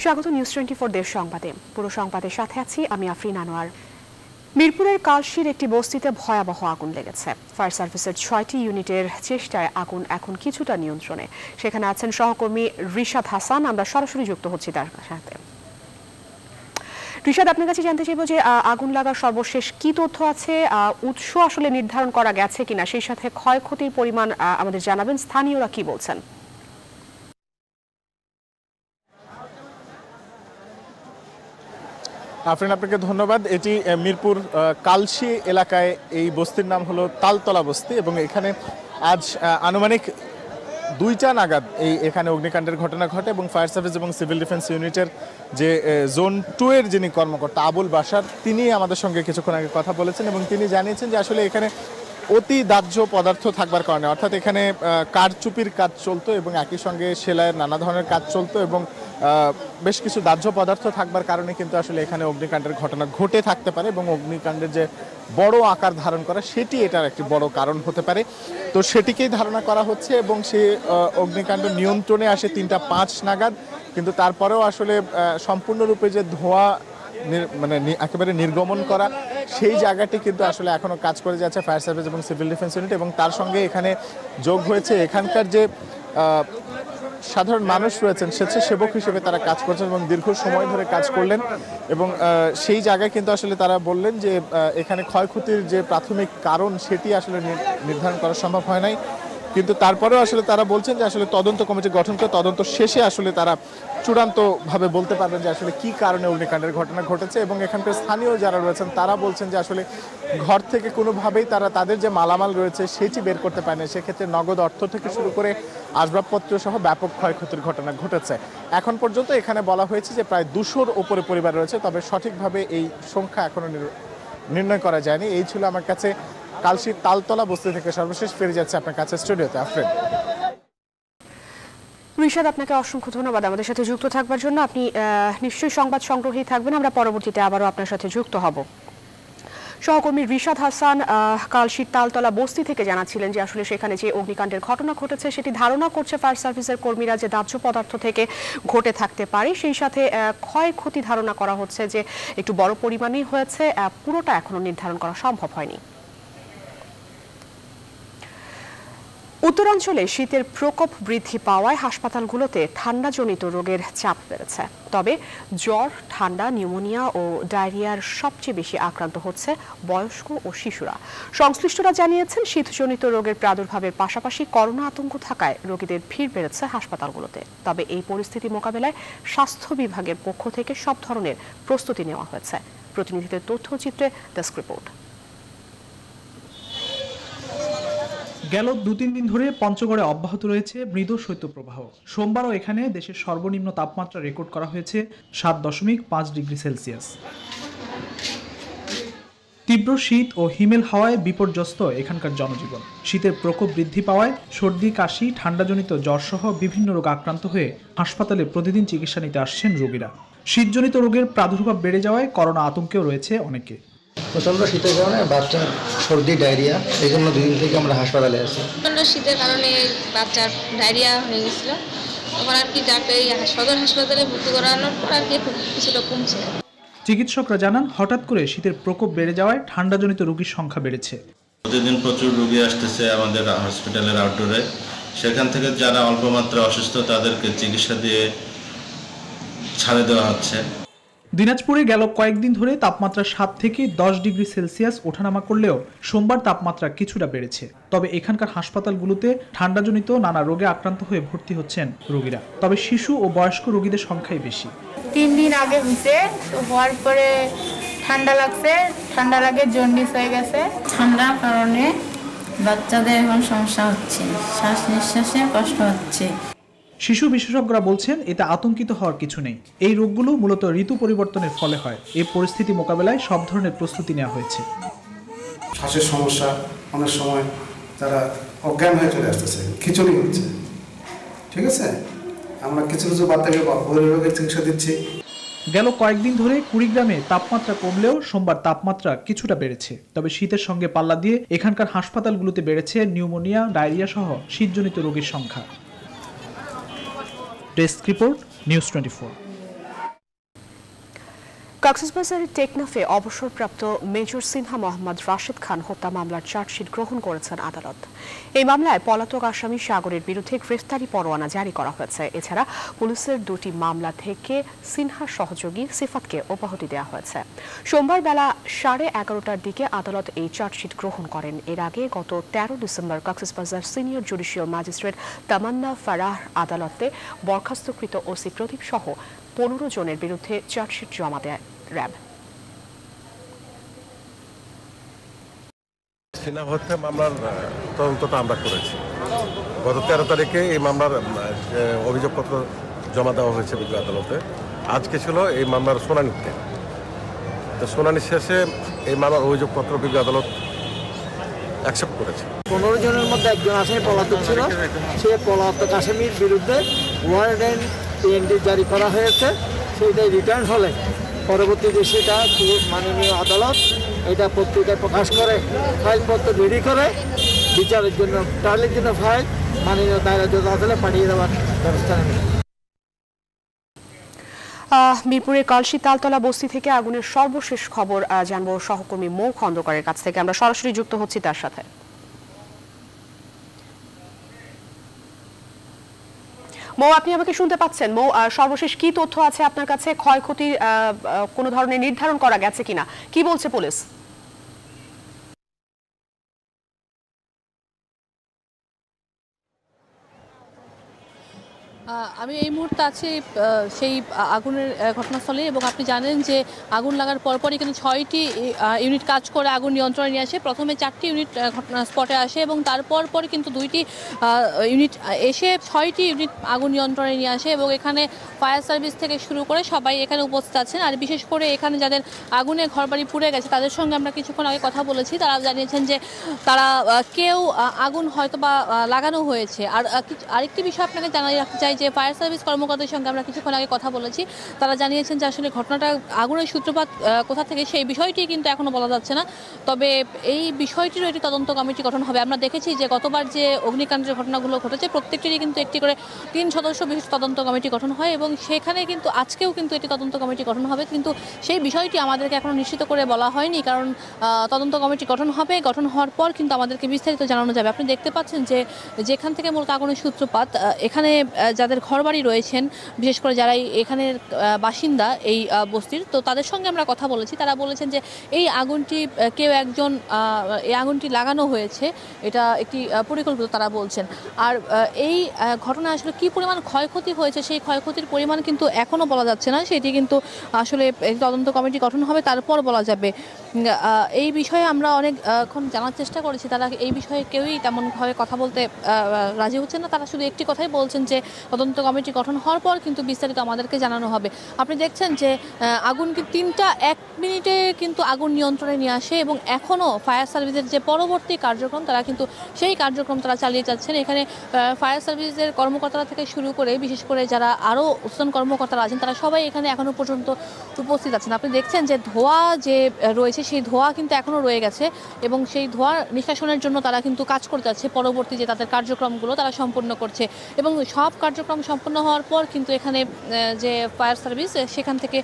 স্বাগত নিউজ 24 দেশ সংবাদে। পুরো সংবাদের সাথে আছি আমি আফরিন আনোয়ার। মিরপুরের কালশির একটি বস্তিতে ভয়াবহ আগুন লেগেছে। ফায়ার সার্ভিসের 6টি ইউনিটের চেষ্টায় আগুন এখন কিছুটা নিয়ন্ত্রণে। সেখানে আছেন সহকর্মী রিশাদ হাসান। আমরা সরাসরি যুক্ত হচ্ছি তার সাথে। রিশাদ, আপনার কাছে জানতে চাইব যে আগুন লাগার সর্বশেষ কি তথ্য আছে, উৎস আসলে নির্ধারণ করা গেছে কিনা, সেই সাথে ক্ষয়ক্ষতির পরিমাণ আমাদের জানাবেন। স্থানীয়রা কি বলছেন? আফরিন, আপনাকে ধন্যবাদ। এটি মিরপুর কালশি এলাকায় এই বস্তির নাম হলো তালতলা বস্তি এবং এখানে আজ আনুমানিক 2টা নাগাদ এখানে অগ্নিকাণ্ডের ঘটনা ঘটে এবং ফায়ার সার্ভিস এবং সিভিল ডিফেন্স ইউনিটের যে জোন 2 এর যিনি কর্মকর্তা আবুল বাশার, তিনি আমাদের সঙ্গে কিছুক্ষণ আগে কথা বলেছেন এবং তিনি জানিয়েছেন যে আসলে এখানে অতি দাহ্য পদার্থ থাকবার কারণে, অর্থাৎ এখানে কারচুপির কাজ চলতো এবং একই সঙ্গে সেলাইয়ের নানা ধরনের কাজ চলতো এবং বেশ কিছু দাহ্য পদার্থ থাকবার কারণে কিন্তু আসলে এখানে অগ্নিকাণ্ডের ঘটনা ঘটে থাকতে পারে এবং অগ্নিকাণ্ডের যে বড় আকার ধারণ করা সেটি এটার একটি বড় কারণ হতে পারে। তো সেটিকেই ধারণা করা হচ্ছে এবং সে অগ্নিকাণ্ড নিয়ন্ত্রণে আসে 3টা 5 নাগাদ, কিন্তু তারপরেও আসলে সম্পূর্ণরূপে যে ধোঁয়া মানে একেবারে নির্গমন করা সেই জায়গাটি কিন্তু আসলে এখনো কাজ করে যাচ্ছে ফায়ার সার্ভিস এবং সিভিল ডিফেন্স ইউনিট। এবং তার সঙ্গে এখানে যোগ হয়েছে এখানকার যে সাধারণ মানুষ রয়েছেন, স্বেচ্ছাসেবক হিসেবে তারা কাজ করছেন এবং দীর্ঘ সময় ধরে কাজ করলেন এবং সেই জায়গায় কিন্তু আসলে তারা বললেন যে এখানে ক্ষয়ক্ষতির যে প্রাথমিক কারণ সেটি আসলে নির্ধারণ করা সম্ভব হয় নাই, কিন্তু তারপরেও আসলে তারা বলছেন যে আসলে তদন্ত কমিটি গঠন করে তদন্ত শেষে আসলে তারা চূড়ান্তভাবে বলতে পারবেন যে আসলে কি কারণে অগ্নিকাণ্ডের ঘটনা ঘটেছে। এবং এখানকার স্থানীয় যারা রয়েছেন তারা বলছেন যে আসলে ঘর থেকে কোনোভাবেই তারা তাদের যে মালামাল রয়েছে সেটি বের করতে পারে না, সেক্ষেত্রে নগদ অর্থ থেকে শুরু করে আসবাবপত্র সহ ব্যাপক ক্ষয়ক্ষতির ঘটনা ঘটেছে। এখন পর্যন্ত এখানে বলা হয়েছে যে প্রায় 200-র উপরে পরিবার রয়েছে, তবে সঠিকভাবে এই সংখ্যা এখনো নির্ণয় করা যায়নি। এই ছিল আমার কাছে কালশির তালতলা বস্তি থেকে সর্বশেষ। ফিরে যাচ্ছে আপনার কাছে স্টুডিওতে। আফরিন। রিশাদ, আপনাকে অসংখ্য ধন্যবাদ আমাদের সাথে যুক্ত থাকবার জন্য। আপনি নিশ্চয়ই সংবাদ সংগ্রহী থাকবেন, আমরা পরবর্তীতে আবারও আপনার সাথে যুক্ত হব। সহকর্মী রিশাদ হাসান কালশির তালতলা বস্তি থেকে জানাচ্ছিলেন যে আসলে সেখানে যে অগ্নিকাণ্ডের ঘটনা ঘটেছে সেটি ধারণা করছে ফায়ার সার্ভিসের কর্মীরা যে দাহ্য পদার্থ থেকে ঘটে থাকতে পারে, সেই সাথে ক্ষয়ক্ষতি ধারণা করা হচ্ছে যে একটু বড় পরিমাণেই হয়েছে, পুরোটা এখনো নির্ধারণ করা সম্ভব হয়নি। উত্তরাঞ্চলে শীতের প্রকোপ বৃদ্ধি পাওয়ায় হাসপাতালগুলোতে ঠান্ডাজনিত রোগের চাপ বেড়েছে। তবে জ্বর, ঠান্ডা, নিউমোনিয়া ও ডায়রিয়ার সবচেয়ে বেশি আক্রান্ত হচ্ছে বয়স্ক ও শিশুরা। সংশ্লিষ্টরা জানিয়েছেন শীতজনিত রোগের প্রাদুর্ভাবের পাশাপাশি করোনা আতঙ্ক থাকায় রোগীদের ভিড় বেড়েছে হাসপাতালগুলোতে। তবে এই পরিস্থিতি মোকাবেলায় স্বাস্থ্য বিভাগের পক্ষ থেকে সব ধরনের প্রস্তুতি নেওয়া হয়েছে। প্রতিনিধিদের তথ্যচিত্রে ডেস্ক রিপোর্ট। গেল 2-3 দিন ধরে পঞ্চগড়ে অব্যাহত রয়েছে মৃদু শৈত্যপ্রবাহ। সোমবারও এখানে দেশের সর্বনিম্ন তাপমাত্রা রেকর্ড করা হয়েছে 7.5 ডিগ্রি সেলসিয়াস। তীব্র শীত ও হিমেল হাওয়ায় বিপর্যস্ত এখানকার জনজীবন। শীতের প্রকোপ বৃদ্ধি পাওয়ায় সর্দি, কাশি, ঠান্ডাজনিত জ্বরসহ বিভিন্ন রোগ আক্রান্ত হয়ে হাসপাতালে প্রতিদিন চিকিৎসা নিতে আসছেন রোগীরা। শীতজনিত রোগের প্রাদুর্ভাব বেড়ে যাওয়ায় করোনা আতঙ্কেও রয়েছে অনেকে। প্রচণ্ড শীতের কারণে বাচ্চার সর্দি, ডায়রিয়া, এই জন্য 2 দিন থেকে আমরা হাসপাতালে আছি। প্রচণ্ড শীতের কারণে বাচ্চার ডায়রিয়া হয়ে গেছিল, তখন আর কি যাকে সদর হাসপাতালে ভর্তি করানোর পর আর কি কিছুটা কমছে। চিকিৎসকরা জানান হঠাৎ করে শীতের প্রকোপ বেড়ে যাওয়ায় ঠান্ডাজনিত রোগীর সংখ্যা বেড়েছে। প্রতিদিন প্রচুর রোগী আসতেছে আমাদের হসপিটালের আউটডোরে। সেখান থেকে যারা অল্প মাত্রা অসুস্থ তাদেরকে চিকিৎসা দিয়ে ছাড়ে দেওয়া হচ্ছে। দিনাজপুরে গেল কয়েকদিন ধরে তাপমাত্রা 7 থেকে 10 ডিগ্রি সেলসিয়াস ওঠানামা করলেও সোমবার তাপমাত্রা কিছুটা বেড়েছে। তবে এখানকার হাসপাতালগুলোতে ঠান্ডাজনিত নানা রোগে আক্রান্ত হয়ে ভর্তি হচ্ছেন রোগীরা। তবে শিশু ও বয়স্ক রোগীদের সংখ্যাই বেশি। 3 দিন আগে হয়েছে, তো হওয়ার পরে ঠান্ডা লাগছে, ঠান্ডা লাগে জন্ডিস হয়ে গেছে। ঠান্ডার কারণে বাচ্চাদের এখন সমস্যা হচ্ছে, শ্বাস নিঃশ্বাসে কষ্ট হচ্ছে। শিশু বিশেষজ্ঞরা বলছেন এতে আতঙ্কিত হওয়ার কিছু নেই। এই রোগগুলো মূলত ঋতু পরিবর্তনের ফলে হয়। এই পরিস্থিতি মোকাবেলায় সব ধরনের প্রস্তুতি নেওয়া হয়েছে। শ্বাসের সমস্যা, অনেক সময় তারা অজ্ঞান হয়ে চলে আসতেছে, খিচুড়ি হচ্ছে, ঠিক আছে। আমরা কিছু কিছু বাচ্চাকে বহির রোগের চিকিৎসা দিচ্ছি। গেল কয়েকদিন ধরে কুড়িগ্রামে তাপমাত্রা কমলেও সোমবার তাপমাত্রা কিছুটা বেড়েছে। তবে শীতের সঙ্গে পাল্লা দিয়ে এখানকার হাসপাতালগুলোতে বেড়েছে নিউমোনিয়া, ডায়রিয়া সহ শীতজনিত রোগীর সংখ্যা। Desk report, news 24। কক্সবাজারের টেকনাফে অবসরপ্রাপ্ত মেজর সিনহা মোহাম্মদ রাশেদ খান হত্যা মামলার চার্জশিট গ্রহণ করেছেন আদালত। এই মামলায় পলাতক আসামি সাগরের বিরুদ্ধে গ্রেফতারি পরোয়ানা জারি করা হয়েছে। এছাড়া পুলিশের দুটি মামলা থেকে সিনহার সহযোগী সিফাতকে অব্যাহতি দেওয়া হয়েছে। সোমবার বেলা 11:30টার দিকে আদালত এই চার্জশিট গ্রহণ করেন। এর আগে গত 13 December Cox's Bazar senior judicial magistrate Tamanna Farah আদালতে বরখাস্তকৃত ওসি প্রদীপ সহ 15 জনের বিরুদ্ধে চার্জশিট জমা দেয় র্যাব। সিনহা হত্যা মামলার তদন্তটা আমরা করেছি। গত 13 তারিখে এই মামলার অভিযোগপত্র জমা দেওয়া হয়েছে বিজ্ঞ আদালতে। আজকে ছিল এই মামলার শুনানিতে। তো শুনানি শেষে এই মামলার অভিযোগপত্র বিজ্ঞ আদালত অ্যাকসেপ্ট করেছে। 15 জনের মধ্যে একজন আসামি পলাতক ছিল। সে পলাতক আসামির বিরুদ্ধে ওয়ারেন্ট পিএনডি জারি করা হয়েছে। সেইটাই রিটার্ন হলে পরবর্তীতে সেটা মাননীয় আদালত এটা পত্রিকায় প্রকাশ করে ফাইলপত্র রেডি করে বিচারের জন্য ট্রায়ালের জন্য ফাইল মাননীয় দায়রা জজ আদালতে পাঠিয়ে দেওয়ার ব্যবস্থা নেবে। মিরপুরের কালশী তালতলা বস্তি থেকে আগুনের সর্বশেষ খবর জানবো সহকর্মী মৌ খন্দকারের কাছ থেকে। আমরা সরাসরি যুক্ত হচ্ছি তার সাথে। মৌ, আপনি আমাকে শুনতে পাচ্ছেন? মৌ, সর্বশেষ কি তথ্য আছে আপনার কাছে? ক্ষয়ক্ষতির কোনো ধরনের নির্ধারণ করা গেছে কিনা, কি বলছে পুলিশ? আমি এই মুহূর্তে আছি সেই আগুনের ঘটনাস্থলে, এবং আপনি জানেন যে আগুন লাগার পরপরই কিন্তু 6টি ইউনিট কাজ করে আগুন নিয়ন্ত্রণে নিয়ে আসে। প্রথমে 4টি ইউনিট ঘটনা স্পটে আসে এবং তারপর কিন্তু 2টি ইউনিট এসে 6টি ইউনিট আগুন নিয়ন্ত্রণে নিয়ে আসে, এবং এখানে ফায়ার সার্ভিস থেকে শুরু করে সবাই এখানে উপস্থিত আছেন। আর বিশেষ করে এখানে যাদের আগুনে ঘরবাড়ি পুড়ে গেছে তাদের সঙ্গে আমরা কিছুক্ষণ আগে কথা বলেছি। তারা জানিয়েছেন যে তারা কেউ আগুন হয়তো বা লাগানো হয়েছে। আর আরেকটি বিষয় আপনাকে জানাই রাখতে চাই যে ফায়ার সার্ভিস কর্মকর্তাদের সঙ্গে আমরা কিছুক্ষণ আগে কথা বলেছি। তারা জানিয়েছেন যে আসলে ঘটনাটা আগুনের সূত্রপাত কোথা থেকে সেই বিষয়টি কিন্তু এখনো বলা যাচ্ছে না। তবে এই বিষয়টিরও একটি তদন্ত কমিটি গঠন হবে। আমরা দেখেছি যে গতবার যে অগ্নিকাণ্ডের ঘটনাগুলো ঘটেছে প্রত্যেকটিরই কিন্তু একটি করে 3 সদস্য বিশিষ্ট তদন্ত কমিটি গঠন হয়, এবং সেখানে কিন্তু আজকেও কিন্তু একটি তদন্ত কমিটি গঠন হবে। কিন্তু সেই বিষয়টি আমাদেরকে এখনো নিশ্চিত করে বলা হয়নি, কারণ তদন্ত কমিটি গঠন হবে। গঠন হওয়ার পর কিন্তু আমাদেরকে বিস্তারিত জানানো যাবে। আপনি দেখতে পাচ্ছেন যে যেখান থেকে মূলত আগুনের সূত্রপাত, এখানে যাদের ঘরবাড়ি রয়েছেন, বিশেষ করে যারা এখানের বাসিন্দা এই বস্তির, তো তাদের সঙ্গে আমরা কথা বলেছি। তারা বলেছেন যে এই আগুনটি কেউ একজন এই আগুনটি লাগানো হয়েছে, এটা একটি পরিকল্পিত তারা বলছেন। আর এই ঘটনায় আসলে কী পরিমাণ ক্ষয়ক্ষতি হয়েছে সেই ক্ষয়ক্ষতির পরিমাণ কিন্তু এখনও বলা যাচ্ছে না। সেটি কিন্তু আসলে তদন্ত কমিটি গঠন হবে, তারপর বলা যাবে। এই বিষয়ে আমরা অনেকক্ষণ জানার চেষ্টা করেছি। তারা এই বিষয়ে কেউই তেমনভাবে কথা বলতে রাজি হচ্ছেন না। তারা শুধু একটি কথাই বলছেন যে তদন্ত কমিটি গঠন হওয়ার পর কিন্তু বিস্তারিত আমাদেরকে জানানো হবে। আপনি দেখছেন যে আগুন 3টা 1 মিনিটে কিন্তু আগুন নিয়ন্ত্রণে নিয়ে আসে, এবং এখনও ফায়ার সার্ভিসের যে পরবর্তী কার্যক্রম তারা কিন্তু সেই কার্যক্রম তারা চালিয়ে যাচ্ছেন। এখানে ফায়ার সার্ভিসের কর্মকর্তারা থেকে শুরু করে বিশেষ করে যারা আরও উচ্চতন কর্মকর্তারা আছেন তারা সবাই এখানে এখনও পর্যন্ত উপস্থিত আছেন। আপনি দেখছেন যে ধোঁয়া যে রয়েছে সেই ধোঁয়া কিন্তু এখনও রয়ে গেছে, এবং সেই ধোঁয়া নিষ্কাশনের জন্য তারা কিন্তু কাজ করতে যাচ্ছে। পরবর্তী যে তাদের কার্যক্রমগুলো তারা সম্পূর্ণ করছে, এবং সব কার্যক্রম সম্পূর্ণ হওয়ার পর কিন্তু এখানে যে ফায়ার সার্ভিস সেখান থেকে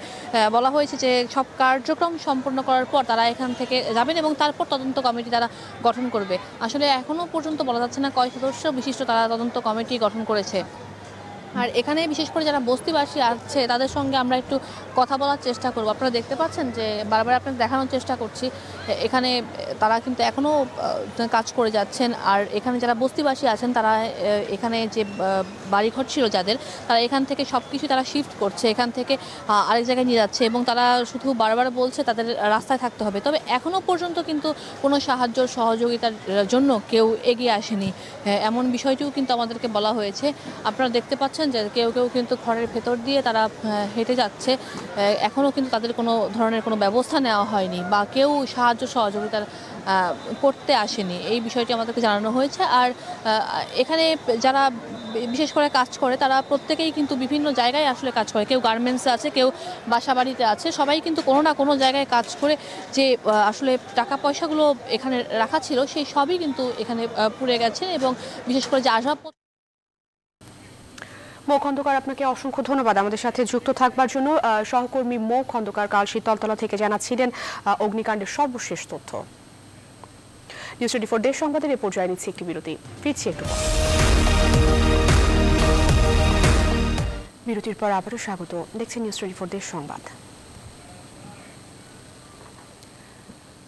বলা হয়েছে যে সব কার্যক্রম সম্পূর্ণ করার পর তারা এখান থেকে যাবেন, এবং তারপর তদন্ত কমিটি তারা গঠন করবে। আসলে এখনও পর্যন্ত বলা যাচ্ছে না কয় সদস্য বিশিষ্ট তারা তদন্ত কমিটি গঠন করেছে। আর এখানে বিশেষ করে যারা বস্তিবাসী আছে তাদের সঙ্গে আমরা একটু কথা বলার চেষ্টা করব। আপনারা দেখতে পাচ্ছেন যে বারবার আপনাকে দেখানোর চেষ্টা করছি, এখানে তারা কিন্তু এখনও কাজ করে যাচ্ছেন। আর এখানে যারা বস্তিবাসী আছেন তারা এখানে যে বাড়িঘর ছিল যাদের, তারা এখান থেকে সব কিছু তারা শিফট করছে, এখান থেকে আরেক জায়গায় নিয়ে যাচ্ছে, এবং তারা শুধু বারবার বলছে তাদের রাস্তায় থাকতে হবে। তবে এখনও পর্যন্ত কিন্তু কোনো সাহায্য সহযোগিতার জন্য কেউ এগিয়ে আসেনি, এমন বিষয়টিও কিন্তু আমাদেরকে বলা হয়েছে। আপনারা দেখতে পাচ্ছেন যে কেউ কেউ কিন্তু ঘরের ভেতর দিয়ে তারা হেঁটে যাচ্ছে, এখনও কিন্তু তাদের কোনো ধরনের কোনো ব্যবস্থা নেওয়া হয়নি বা কেউ সাহায্য সহযোগিতার করতে আসেনি, এই বিষয়টি আমাদেরকে জানানো হয়েছে। আর এখানে যারা বিশেষ করে কাজ করে তারা প্রত্যেকেই কিন্তু বিভিন্ন জায়গায় আসলে কাজ করে, কেউ গার্মেন্টসে আছে, কেউ বাসা বাড়িতে আছে, সবাই কিন্তু কোনো না কোনো জায়গায় কাজ করে যে আসলে টাকা পয়সাগুলো এখানে রাখা ছিল সেই সবই কিন্তু এখানে পুড়ে গেছে, এবং বিশেষ করে যে আসবাবপত্র মৌ খন্দকার, আপনাকে অসংখ্য ধন্যবাদ আমাদের সাথে যুক্ত থাকবার জন্য। সহকর্মী মৌ খন্দকার কালশী তলতলা থেকে জানাচ্ছিলেন অগ্নিকাণ্ডের সর্বশেষ তথ্য। নিউজ 24 দেশ সংবাদের এ পর্যায়ে নিচ্ছে একটি বিরতি, ফিরছি একটু পর। বিরতির পর আবারও স্বাগত, দেখছেন নিউজ 24 দেশ সংবাদ।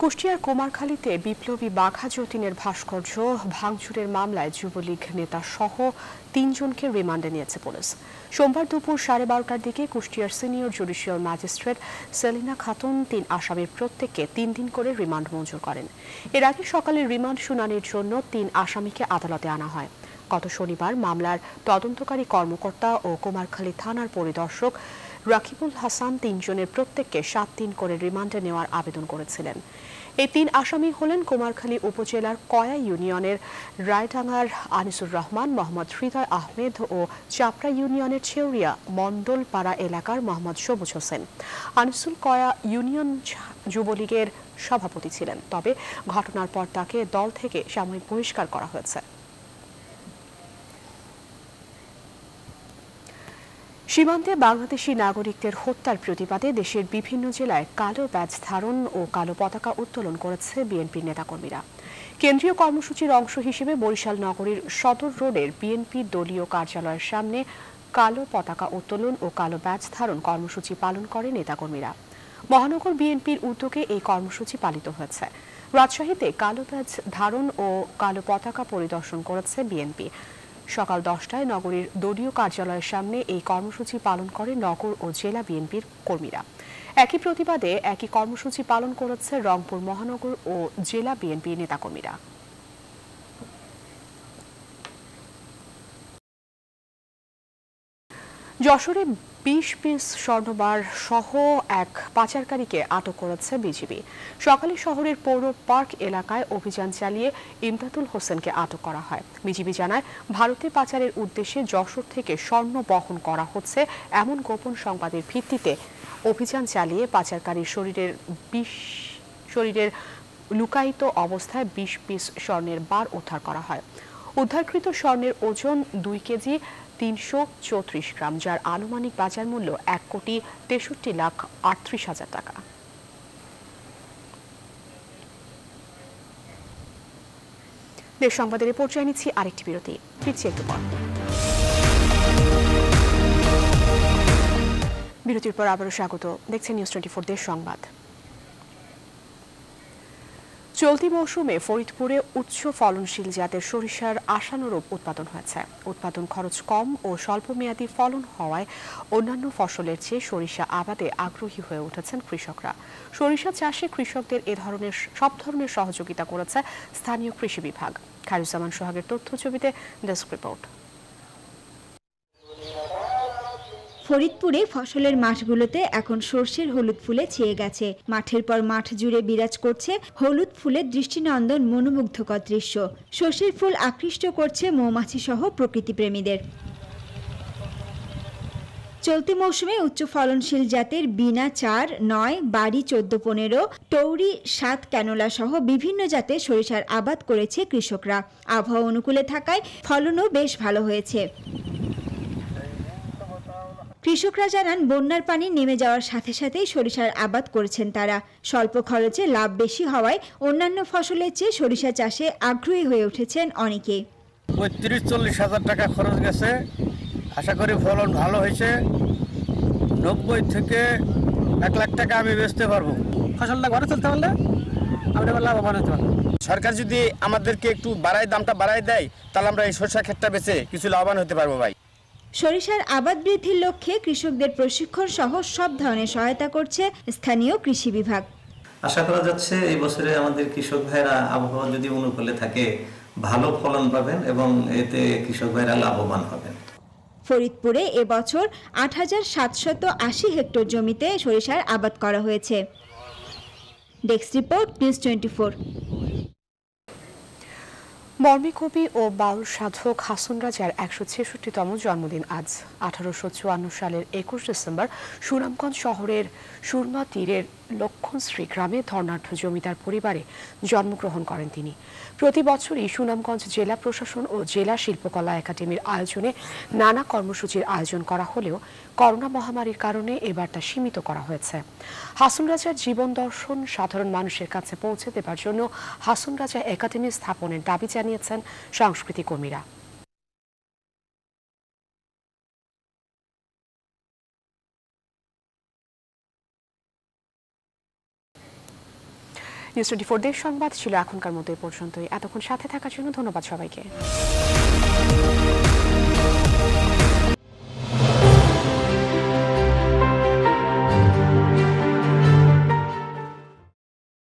কুষ্টিয়ার কুমারখালীতে বিপ্লবী বাঘা যতীনের ভাস্কর্য ভাঙচুরের মামলায় যুবলীগ নেতা সহ 3 জনকে রিমান্ডে নিয়েছে পুলিশ। সোমবার দুপুর 12:30টার দিকে কুষ্টিয়ার senior judicial magistrate Selina Khatun 3 আসামির প্রত্যেককে 3 দিন করে রিমান্ড মঞ্জুর করেন। এর আগে সকালে রিমান্ড শুনানির জন্য 3 আসামিকে আদালতে আনা হয়। গত শনিবার মামলার তদন্তকারী কর্মকর্তা ও কুমারখালী থানার পরিদর্শক রাকিবুল হাসান 3 জনের প্রত্যেককে 7 দিন করে রিমান্ডে নেওয়ার আবেদন করেছিলেন। এই 3 আসামি হলেন কুমারখালী উপজেলার কয়া ইউনিয়নের রায়ডাঙ্গার আনিসুর রহমান, মোহাম্মদ হৃদয় আহমেদ ও চাপড়া ইউনিয়নের ছেউরিয়া মন্ডলপাড়া এলাকার মোহাম্মদ সবুজ হোসেন। আনিসুল কয়া ইউনিয়ন যুবলীগের সভাপতি ছিলেন, তবে ঘটনার পর তাকে দল থেকে সাময়িক বহিষ্কার করা হয়েছে। সীমান্তে বাংলাদেশি নাগরিকদের হত্যার প্রতিবাদে দেশের বিভিন্ন জেলায় কালো ব্যাজ ধারণ ও কালো পতাকা উত্তোলন করেছে বিএনপির নেতাকর্মীরা। কেন্দ্রীয় কর্মসূচির অংশ হিসেবে বরিশাল নগরীর সদর রোডের বিএনপি দলীয় কার্যালয়ের সামনে কালো পতাকা উত্তোলন ও কালো ব্যাজ ধারণ কর্মসূচি পালন করে নেতাকর্মীরা। মহানগর বিএনপির উদ্যোগে এই কর্মসূচি পালিত হয়েছে। রাজশাহীতে কালো ব্যাজ ধারণ ও কালো পতাকা পরিদর্শন করেছে বিএনপি। সকাল 10টায় নগরীর দলীয় কার্যালয়ের সামনে এই কর্মসূচি পালন করে নগর ও জেলা বিএনপির কর্মীরা। একই প্রতিবাদে একই কর্মসূচি পালন করেছে রংপুর মহানগর ও জেলা বিএনপি নেতাকর্মীরা। যশোরে 20 পিস স্বর্ণবার সহ এক পাচারকারীকে আটক করেছে বিজিবি। সকালে শহরের পৌর পার্ক এলাকায় অভিযান চালিয়ে ইমদাদুল হোসেনকে আটক করা হয়। বিজিবি জানায়, ভারতে পাচারের উদ্দেশ্যে যশোর থেকে স্বর্ণ বহন করা হচ্ছে এমন গোপন সংবাদের ভিত্তিতে অভিযান চালিয়ে পাচারকারীর শরীরের লুকায়িত অবস্থায় 20 পিস স্বর্ণের বার উদ্ধার করা হয়। উদ্ধারকৃত স্বর্ণের ওজন 2 কেজি 334 গ্রাম, যার আনুমানিক বাজার মূল্য 1,63,38,000 টাকা। দেশ সংবাদের এ পর্যায়ে নিচ্ছি আরেকটি বিরতি, ফিরছি একটু পর। বিরতির পর আবারও স্বাগত, দেখছেন নিউজ 24 দেশ সংবাদ। চলতি মৌসুমে ফরিদপুরে উচ্চ ফলনশীল জাতের সরিষার আশানুরূপ উৎপাদন হয়েছে। উৎপাদন খরচ কম ও স্বল্পমেয়াদী ফলন হওয়ায় অন্যান্য ফসলের চেয়ে সরিষা আবাদে আগ্রহী হয়ে উঠেছেন কৃষকরা। সরিষা চাষে কৃষকদের সব ধরনের সহযোগিতা করেছে স্থানীয় কৃষি বিভাগ। খায়রুজ্জামান সোহাগের তথ্য ছবিতে ডেস্ক রিপোর্ট। ফরিদপুরে ফসলের মাঠগুলোতে এখন সর্ষের হলুদ ফুলে ছেয়ে গেছে। মাঠের পর মাঠ জুড়ে বিরাজ করছে হলুদ ফুলের দৃষ্টিনন্দন মনোমুগ্ধকর দৃশ্য। সর্ষের ফুল আকৃষ্ট করছে মৌমাছি সহ প্রকৃতিপ্রেমীদের। চলতি মৌসুমে উচ্চ ফলনশীল জাতের বিনা 4, 9, বাড়ি 14-15, টৌরি 7 ক্যানোলা সহ বিভিন্ন জাতের সরিষার আবাদ করেছে কৃষকরা। আবহাওয়া অনুকূলে থাকায় ফলনও বেশ ভালো হয়েছে। কৃষকরা জানান, বন্যার পানি নেমে যাওয়ার সাথে সাথেই সরিষার আবাদ করেছেন তারা। স্বল্প খরচে লাভ বেশি হওয়ায় অন্যান্য ফসলের চেয়ে সরিষা চাষে আগ্রহী হয়ে উঠেছেন অনেকে। 35-40 হাজার টাকা খরচ গেছে, আশা করি ফলন ভালো হয়েছে। 90 থেকে 1 লাখ টাকা আমি বেচতে পারবো। ফসলটা ঘরে চলতে পারলে আমরা লাভবান হতে পারবো। সরকার যদি আমাদেরকে একটু দামটা বাড়ায় দেয়, তাহলে আমরা এই সরিষা ক্ষেতটা বেচে কিছু লাভবান হতে পারবো ভাই। সরিষার আবাদ বৃদ্ধির লক্ষ্যে কৃষকদের প্রশিক্ষণ সহ সব ধরনের সহায়তা করছে স্থানীয় কৃষি বিভাগ। আশা করা যাচ্ছে এই বছরে আমাদের কৃষক ভাইরা আবহাওয়া যদি অনুকূলে থাকে ভালো ফলন পাবেন এবং এতে কৃষক ভাইরা লাভবান হবেন। ফরিদপুরে এবছর 8,780 হেক্টর জমিতে সরিষার আবাদ করা হয়েছে। Desk report, news 24। মর্মী কবি ও বাউল সাধক হাসন রাজার 166তম জন্মদিন আজ। 1854 সালের 21 ডিসেম্বর সুনামগঞ্জ শহরের সুরমা তীরের লক্ষণশ্রী গ্রামে ধর্নাঢ্য জমিদার পরিবারে জন্মগ্রহণ করেন তিনি। প্রতি বছরই সুনামগঞ্জ জেলা প্রশাসন ও জেলা শিল্পকলা একাডেমির আয়োজনে নানা কর্মসূচির আয়োজন করা হলেও করোনা মহামারীর কারণে এবার তা সীমিত করা হয়েছে। হাসন রাজার জীবন দর্শন সাধারণ মানুষের কাছে পৌঁছে দেবার জন্য হাসন রাজা একাডেমি স্থাপনের দাবি জানিয়েছেন সাংস্কৃতিক কর্মীরা। নিউজ 24 দেশ সংবাদ ছিল এখনকার মতো এ পর্যন্তই। এতক্ষণ সাথে থাকার জন্য ধন্যবাদ সবাইকে।